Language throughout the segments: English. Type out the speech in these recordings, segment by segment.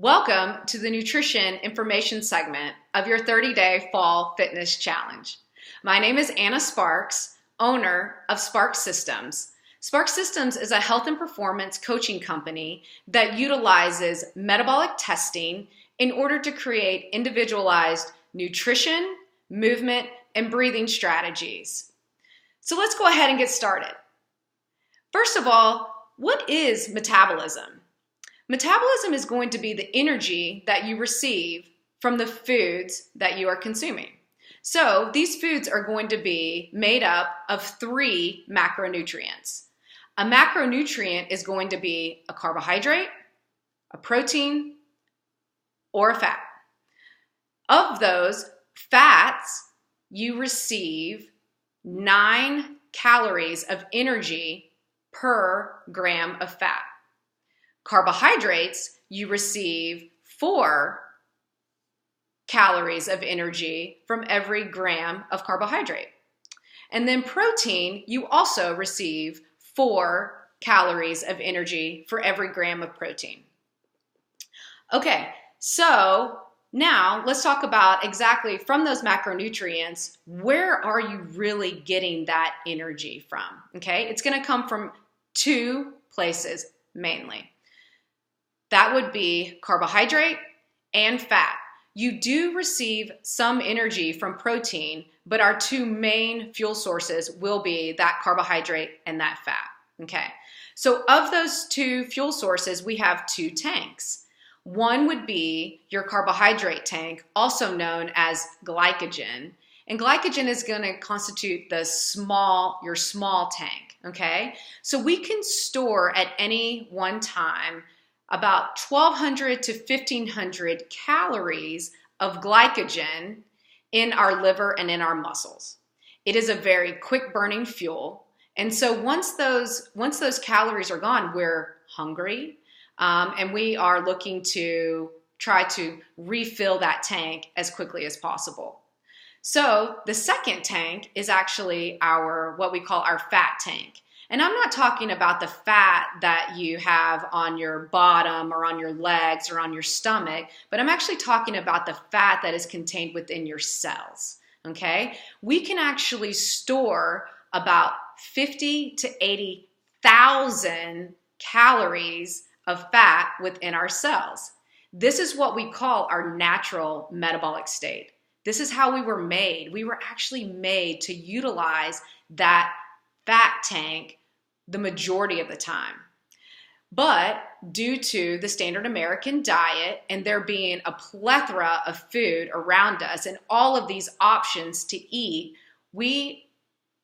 Welcome to the nutrition information segment of your 30-day fall fitness challenge. My name is Anna Sparks, owner of Sparks Systems. Sparks Systems is a health and performance coaching company that utilizes metabolic testing in order to create individualized nutrition, movement, and breathing strategies. So let's go ahead and get started. First of all, what is metabolism? Metabolism is going to be the energy that you receive from the foods that you are consuming. So these foods are going to be made up of 3 macronutrients. A macronutrient is going to be a carbohydrate, a protein, or a fat. Of those fats, you receive 9 calories of energy per gram of fat. Carbohydrates, you receive 4 calories of energy from every gram of carbohydrate. And then protein, you also receive 4 calories of energy for every gram of protein. Okay, so now let's talk about exactly from those macronutrients, where are you really getting that energy from? Okay, it's going to come from 2 places mainly. That would be carbohydrate and fat. You do receive some energy from protein, but our 2 main fuel sources will be that carbohydrate and that fat. Okay, so of those 2 fuel sources, we have 2 tanks. One would be your carbohydrate tank, also known as glycogen. And glycogen is going to constitute your small tank. Okay, so we can store at any one time about 1,200 to 1,500 calories of glycogen in our liver and in our muscles. It is a very quick burning fuel. And so once those calories are gone, we're hungry and we are looking to try to refill that tank as quickly as possible. So the second tank is actually what we call our fat tank. And I'm not talking about the fat that you have on your bottom or on your legs or on your stomach, but I'm actually talking about the fat that is contained within your cells, okay? We can actually store about 50 to 80,000 calories of fat within our cells. This is what we call our natural metabolic state. This is how we were made. We were actually made to utilize that fat tank the majority of the time. But due to the standard American diet and there being a plethora of food around us and all of these options to eat, we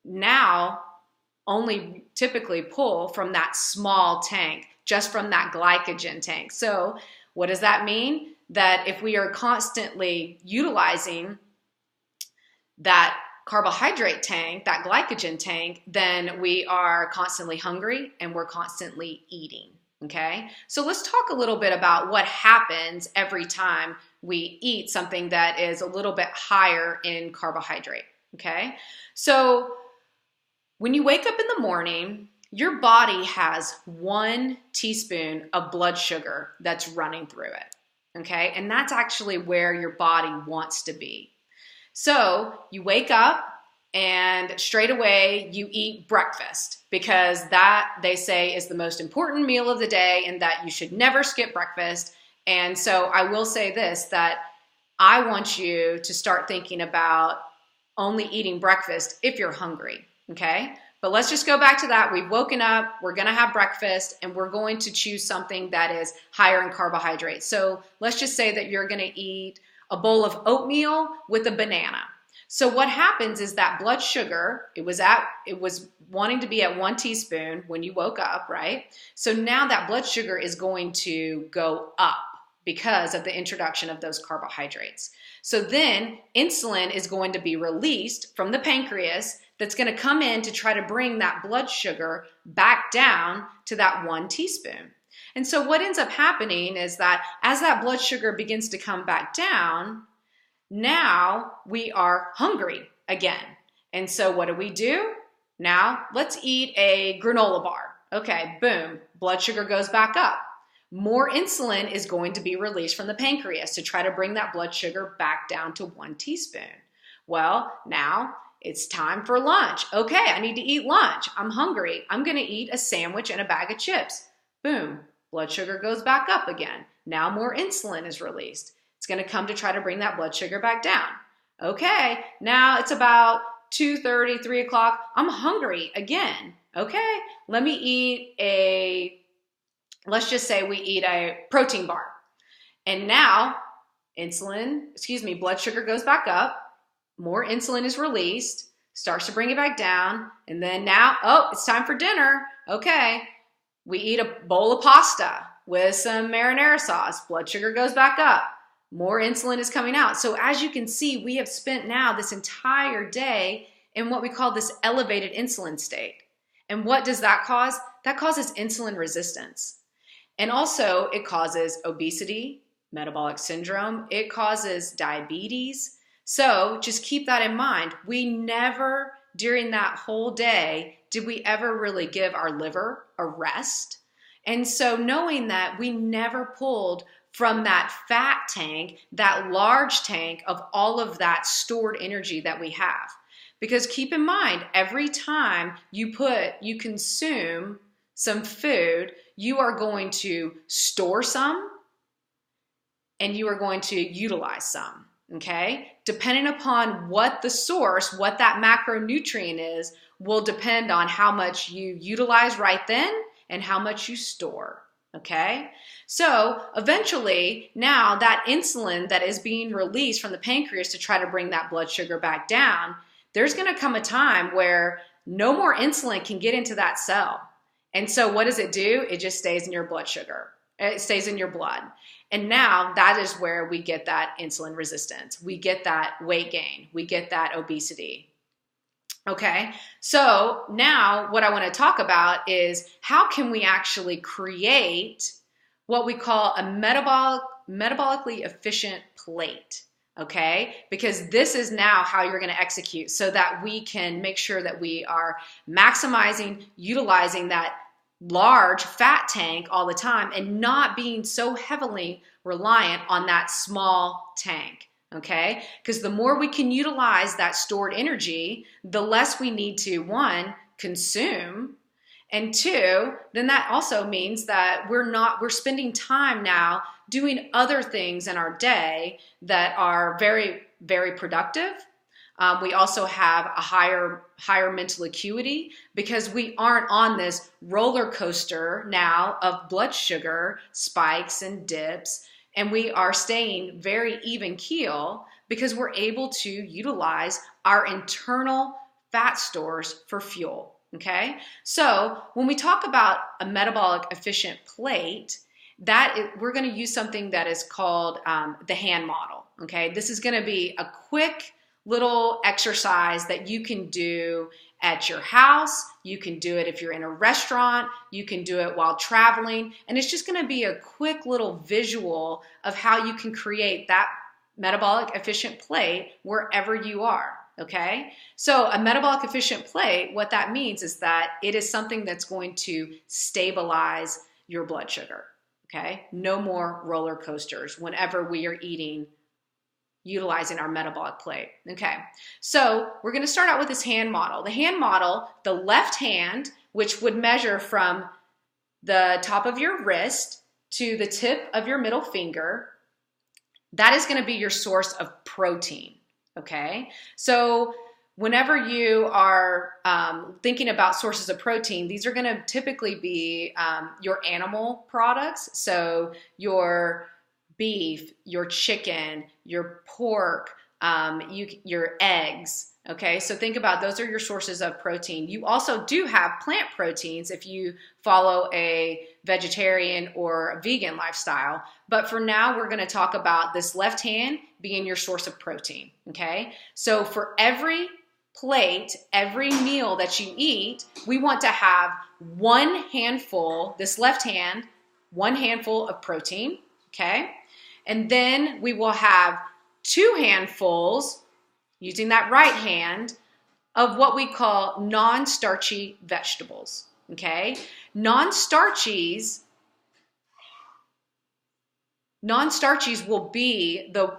now only typically pull from that small tank, just from that glycogen tank. So what does that mean? That if we are constantly utilizing that carbohydrate tank, that glycogen tank, then we are constantly hungry and we're constantly eating, okay? So let's talk a little bit about what happens every time we eat something that is a little bit higher in carbohydrate, okay? So when you wake up in the morning, your body has 1 teaspoon of blood sugar that's running through it, okay? And that's actually where your body wants to be. So you wake up and straight away you eat breakfast because that, they say, is the most important meal of the day and that you should never skip breakfast. And so I will say this, that I want you to start thinking about only eating breakfast if you're hungry, okay? But let's just go back to that. We've woken up, we're going to have breakfast, and we're going to choose something that is higher in carbohydrates. So let's just say that you're going to eat a bowl of oatmeal with a banana. So what happens is that blood sugar, it was wanting to be at 1 teaspoon when you woke up, right? So now that blood sugar is going to go up because of the introduction of those carbohydrates. So then insulin is going to be released from the pancreas that's going to come in to try to bring that blood sugar back down to that 1 teaspoon. And so what ends up happening is that as that blood sugar begins to come back down, now we are hungry again. And so what do? Now let's eat a granola bar. Okay, boom, blood sugar goes back up. more insulin is going to be released from the pancreas to try to bring that blood sugar back down to 1 teaspoon. Well, now it's time for lunch. Okay, I need to eat lunch. I'm hungry. I'm going to eat a sandwich and a bag of chips. Boom, blood sugar goes back up again. Now more insulin is released. It's going to come to try to bring that blood sugar back down. Okay, now it's about 2:30, 3 o'clock. I'm hungry again. Okay, let's just say we eat a protein bar. And now blood sugar goes back up. More insulin is released, starts to bring it back down. And then now, it's time for dinner. Okay, we eat a bowl of pasta with some marinara sauce. Blood sugar goes back up. More insulin is coming out. So as you can see, we have spent now this entire day in what we call this elevated insulin state. And what does that cause? That causes insulin resistance. And also it causes obesity, metabolic syndrome. It causes diabetes. So just keep that in mind. We never, during that whole day, did we ever really give our liver a rest. And so knowing that we never pulled from that fat tank, that large tank of all of that stored energy that we have. Because keep in mind, every time you consume some food, you are going to store some and you are going to utilize some, okay? Depending upon what the source, what that macronutrient is, will depend on how much you utilize right then and how much you store, okay? So eventually, now that insulin that is being released from the pancreas to try to bring that blood sugar back down, there's going to come a time where no more insulin can get into that cell. And so what does it do? It just stays in your blood sugar. It stays in your blood. And now that is where we get that insulin resistance. We get that weight gain. We get that obesity. Okay, so now what I want to talk about is how can we actually create what we call a metabolically efficient plate, okay? Because this is now how you're going to execute so that we can make sure that we are maximizing, utilizing that large fat tank all the time and not being so heavily reliant on that small tank. Okay, because the more we can utilize that stored energy, the less we need to, one, consume, and two, then that also means that we're spending time now doing other things in our day that are very, very productive. We also have a higher mental acuity because we aren't on this roller coaster now of blood sugar spikes and dips. And we are staying very even keel because we're able to utilize our internal fat stores for fuel, okay? So when we talk about a metabolic efficient plate, we're gonna use something that is called the hand model, okay? This is gonna be a quick little exercise that you can do at your house. You can do it if you're in a restaurant. You can do it while traveling. And it's just going to be a quick little visual of how you can create that metabolic efficient plate wherever you are. Okay? So a metabolic efficient plate, what that means is that it is something that's going to stabilize your blood sugar. Okay? No more roller coasters whenever we are utilizing our metabolic plate. Okay, so we're going to start out with this hand model. The hand model, the left hand, which would measure from the top of your wrist to the tip of your middle finger, that is going to be your source of protein. Okay, so whenever you are thinking about sources of protein, these are going to typically be your animal products. So your beef, your chicken, your pork, your eggs. Okay, so think about those are your sources of protein. You also do have plant proteins if you follow a vegetarian or a vegan lifestyle. But for now, we're going to talk about this left hand being your source of protein. Okay, so for every plate, every meal that you eat, we want to have one handful, this left hand, one handful of protein. Okay. And then we will have 2 handfuls, using that right hand, of what we call non-starchy vegetables, okay? Non-starchies Non-starchies will be the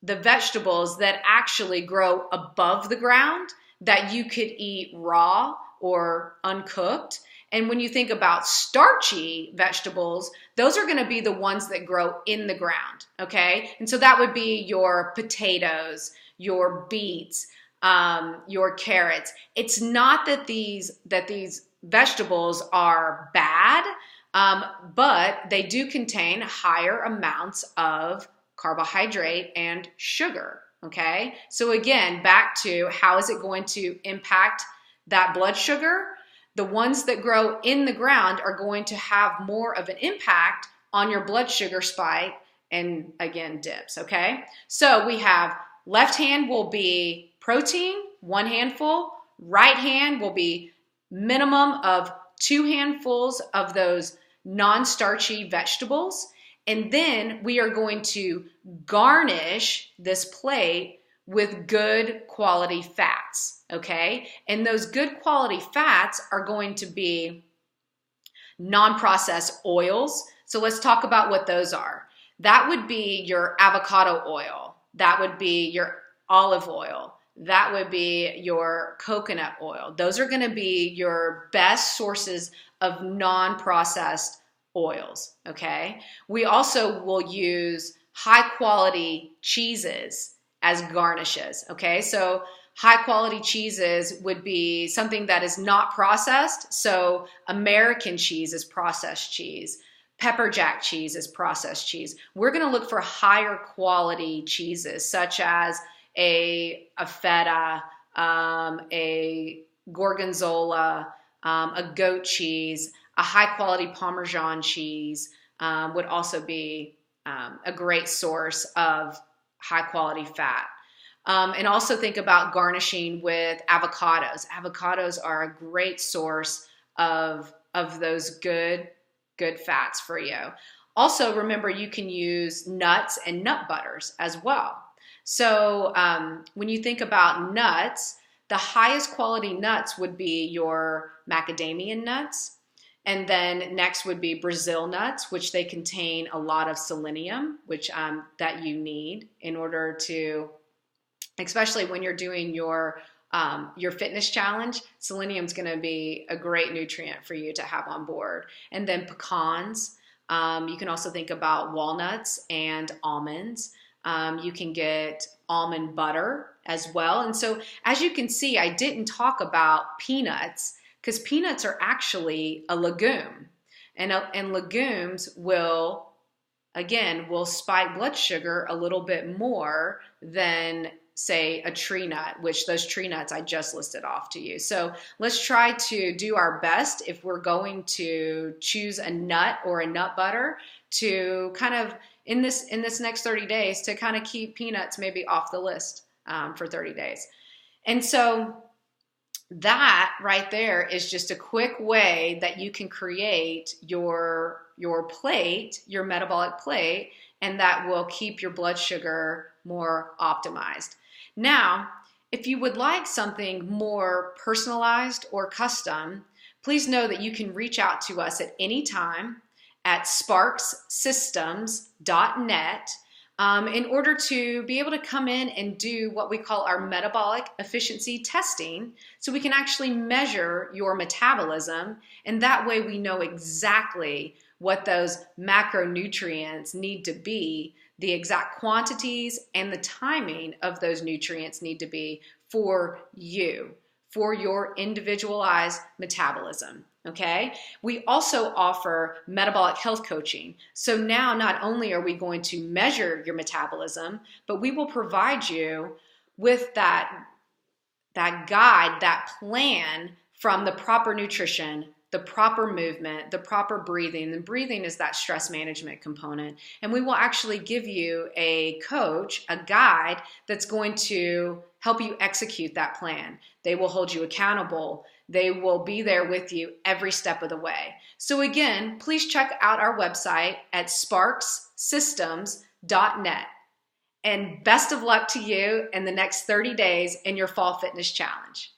vegetables that actually grow above the ground that you could eat raw or uncooked. And when you think about starchy vegetables, those are going to be the ones that grow in the ground, okay? And so that would be your potatoes, your beets, your carrots. It's not that these vegetables are bad, but they do contain higher amounts of carbohydrate and sugar, okay? So again, back to how is it going to impact that blood sugar? The ones that grow in the ground are going to have more of an impact on your blood sugar spike and, again, dips, okay? So we have left hand will be protein, 1 handful. Right hand will be minimum of 2 handfuls of those non-starchy vegetables. And then we are going to garnish this plate with good quality fats, okay? And those good quality fats are going to be non-processed oils. So let's talk about what those are. That would be your avocado oil. That would be your olive oil. That would be your coconut oil. Those are going to be your best sources of non-processed oils, okay? We also will use high quality cheeses as garnishes, okay? So high quality cheeses would be something that is not processed. So American cheese is processed cheese. Pepper jack cheese is processed cheese. We're going to look for higher quality cheeses such as a feta, a gorgonzola, a goat cheese, a high quality Parmesan cheese would also be a great source of high quality fat. And also think about garnishing with avocados. Avocados are a great source of those good fats for you. Also, remember you can use nuts and nut butters as well. So when you think about nuts, the highest quality nuts would be your macadamia nuts. And then next would be Brazil nuts, which they contain a lot of selenium, which that you need in order to, especially when you're doing your fitness challenge, selenium is going to be a great nutrient for you to have on board. And then pecans. You can also think about walnuts and almonds. You can get almond butter as well. And so as you can see, I didn't talk about peanuts because peanuts are actually a legume. And legumes will spike blood sugar a little bit more than, say, a tree nut, which those tree nuts I just listed off to you. So let's try to do our best if we're going to choose a nut or a nut butter to kind of, in this next 30 days, to kind of keep peanuts maybe off the list for 30 days. And so that right there is just a quick way that you can create your plate, your metabolic plate, and that will keep your blood sugar more optimized. Now, if you would like something more personalized or custom, please know that you can reach out to us at any time at sparkssystems.net in order to be able to come in and do what we call our metabolic efficiency testing, so we can actually measure your metabolism, and that way we know exactly what those macronutrients need to be, the exact quantities and the timing of those nutrients need to be for you, for your individualized metabolism. Okay. We also offer metabolic health coaching. So now not only are we going to measure your metabolism, but we will provide you with that guide, that plan from the proper nutrition, the proper movement, the proper breathing. And breathing is that stress management component. And we will actually give you a coach, a guide that's going to help you execute that plan. They will hold you accountable. They will be there with you every step of the way. So again, please check out our website at sparkssystems.net. And best of luck to you in the next 30 days in your fall fitness challenge.